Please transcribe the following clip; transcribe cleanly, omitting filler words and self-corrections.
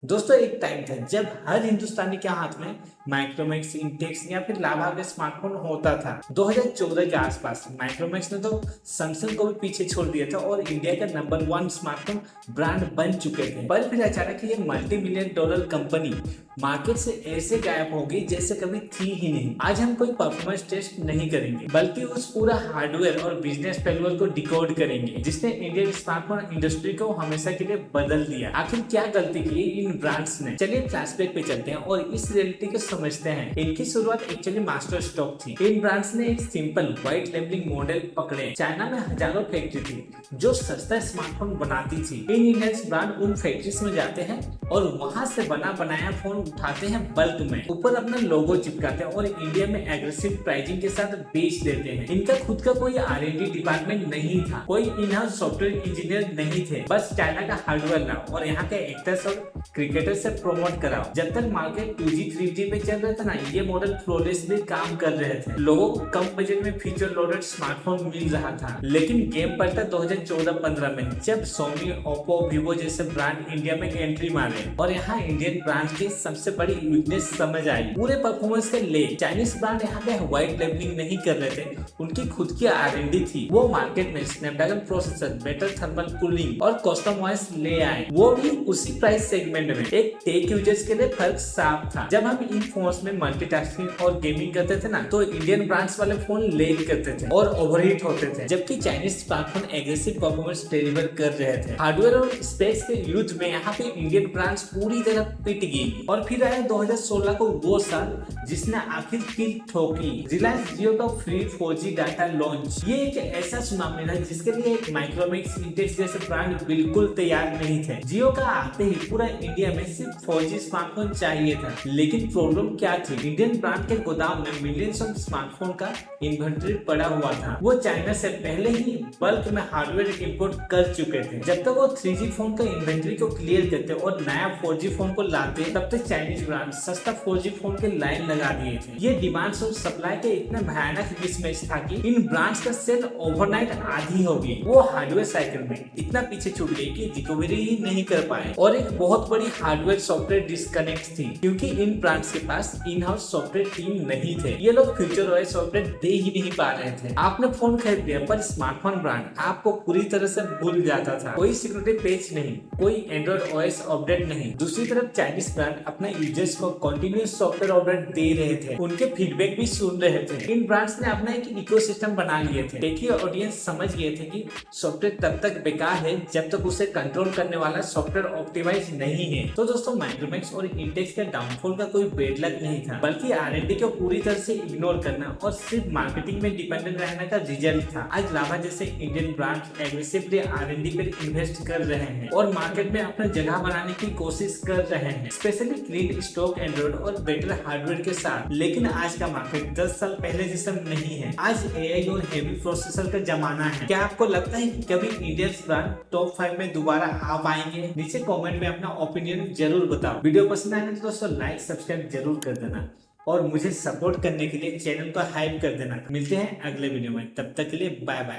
दोस्तों एक टाइम था जब हर हिंदुस्तानी के हाथ में माइक्रोमैक्स, इंटेक्स या फिर लावा का स्मार्टफोन होता था। 2014 के आसपास माइक्रोमैक्स ने तो सैमसंग को भी पीछे छोड़ दिया था और इंडिया का नंबर 1 स्मार्टफोन ब्रांड बन चुके थे। पर फिर अचानक ये multi million dollar company market से ऐसे गायब हो गई जैसे कभी थी ही नहीं। आज हम कोई परफॉर्मेंस टेस्ट नहीं करेंगे बल्कि उस पूरा हार्डवेयर और बिजनेस फेल्यूर को डिकोड करेंगे जिसने इंडियन स्मार्टफोन इंडस्ट्री को हमेशा के लिए बदल दिया। आखिर क्या गलती की इन ब्रांड्स ने? चलिए फ्लैशबैक पे चलते हैं और इस रियलिटी को समझते हैं। इनकी शुरुआत एक्चुअली मास्टर स्ट्रोक थी। इन ब्रांड्स ने एक सिंपल व्हाइट लेबलिंग मॉडल पकड़े। चाइना में हजारों फैक्ट्री थी जो सस्ता स्मार्टफोन बनाती थी। इन इंडियन ब्रांड उन फैक्ट्रीज में जाते हैं और वहां से बना बनाया फोन उठाते हैं बल्क में, ऊपर अपना लोगो चिपकाते हैं और इंडिया में एग्रेसिव प्राइसिंग के साथ बेच देते हैं। इनका खुद का कोई R&D डिपार्टमेंट नहीं था, कोई इन हाउस सॉफ्टवेयर इंजीनियर नहीं थे, बस चाइना का हार्डवेयर लाओ और यहाँ के एक्टर्स और क्रिकेटर से प्रमोट कराओ। जब तक मार्केट 2G 3G पे चल रहा था ना, ये मॉडल फ्लॉलेसली काम कर रहे थे। लोगों को कम बजट में फीचर लोडेड स्मार्टफोन मिल रहा था। लेकिन गेम पलटा 2014-15 में जब सोनी, ओप्पो, वीवो जैसे ब्रांड इंडिया में एंट्री मारे और यहाँ इंडियन ब्रांड की सबसे बड़ी वीकनेस समझ आई। पूरे परफॉर्मेंस के लिए चाइनीज ब्रांड यहाँ पे व्हाइट लेबलिंग नहीं कर रहे थे, उनकी खुद की R&D थी। वो मार्केट में Snapdragon processor, better thermal cooling और कस्टम वॉइस ले आए, वो भी उसी प्राइस सेगमेंट में। एक टेक यूजर्स के लिए फर्क साफ था। जब हम इन फोन्स में मल्टीटास्किंग और गेमिंग करते थे ना, तो इंडियन ब्रांड्स वाले फोन लैग करते थे और ओवरहीट होते थे, जबकि Chinese smartphone aggressive performance deliver कर रहे थे। हार्डवेयर और स्पेक्स के युद्ध में यहाँ पे इंडियन ब्रांड्स पूरी तरह पिट गई। और फिर आया 2016 को वो साल जिसने आखिर किल ठोकी, रिलायंस जियो का फ्री 4G डाटा लॉन्च। ये एक ऐसा सुनामी था जिसके लिए एक माइक्रोमैक्स, इंटेक्स जैसे ब्रांड बिल्कुल तैयार नहीं थे। जियो का आते ही पूरा इंडिया में सिर्फ 4G स्मार्टफोन चाहिए था। लेकिन प्रॉब्लम क्या थी? इंडियन ब्रांड के गोदाम में मिलियंस ऑफ स्मार्टफोन का इन्वेंटरी पड़ा हुआ था। वो चाइना से पहले ही बल्क में हार्डवेयर इंपोर्ट कर चुके थे। जब तक वो 3G फोन का इन्वेंटरी को क्लियर करते और नया 4G फोन को लाते, तब तक चाइनीज ब्रांड सस्ता 4G फोन के लाइन लगा दिए थे। ये डिमांड और सप्लाई के इतना भयानक मिसमैच था कि इन ब्रांड्स का सेल ओवरनाइट आधी हो गई। वो हार्डवेयर साइकिल में इतना पीछे छूट गई कि रिकवरी ही नहीं कर पाए। और एक बहुत बड़ी हार्डवेयर सॉफ्टवेयर डिस्कनेक्ट थी क्योंकि इन ब्रांड्स के पास इन हाउस सॉफ्टवेयर टीम नहीं थे। ये लोग फ्यूचर ओएस सॉफ्टवेयर दे ही नहीं पा रहे थे। आपने फोन खरीद लिया पर स्मार्टफोन ब्रांड आपको पूरी तरह से भूल जाता था। कोई सिक्योरिटी पैच नहीं, कोई एंड्रॉइड ओएस अपडेट नहीं। दूसरी तरफ चाइनीज ब्रांड अपने यूजर्स को कंटिन्यूअस सॉफ्टवेयर अपडेट दे रहे थे, उनके फीडबैक भी सुन रहे थे। इन ब्रांड्स ने अपना एक इकोसिस्टम बना लिए थे। देखिए ऑडियंस समझ गए थे कि सॉफ्टवेयर तब तक बेकार है जब तक उसे कंट्रोल करने वाला सॉफ्टवेयर ऑप्टिमाइज नहीं है। तो दोस्तों माइक्रोमैक्स और इंटेक्स का डाउनफॉल का कोई बेड लक नहीं था, बल्कि R&D को पूरी तरह से इग्नोर करना और सिर्फ मार्केटिंग में डिपेंडेंट रहने का रिजल्ट था। आज लावा जैसे इंडियन ब्रांड एग्रेसिवली R&D पर इन्वेस्ट कर रहे हैं और मार्केट में अपना जगह बनाने की कोशिश कर रहे हैं, स्पेशली क्लीन स्टॉक एंड्रॉइड और बेटर हार्डवेयर के साथ। लेकिन आज का मार्केट 10 साल पहले जैसा नहीं है। आज AI और हेवी प्रोसेसर का जमाना है। क्या आपको लगता है कि कभी इंडियन ब्रांड टॉप 5 में दोबारा आ पाएंगे? नीचे कमेंट में अपना ओपिनियन जरूर बताओ। वीडियो पसंद आए तो दोस्तों लाइक सब्सक्राइब जरूर कर देना और मुझे सपोर्ट करने के लिए चैनल को हाइप कर देना। मिलते हैं अगले वीडियो में, तब तक के लिए बाय बाय।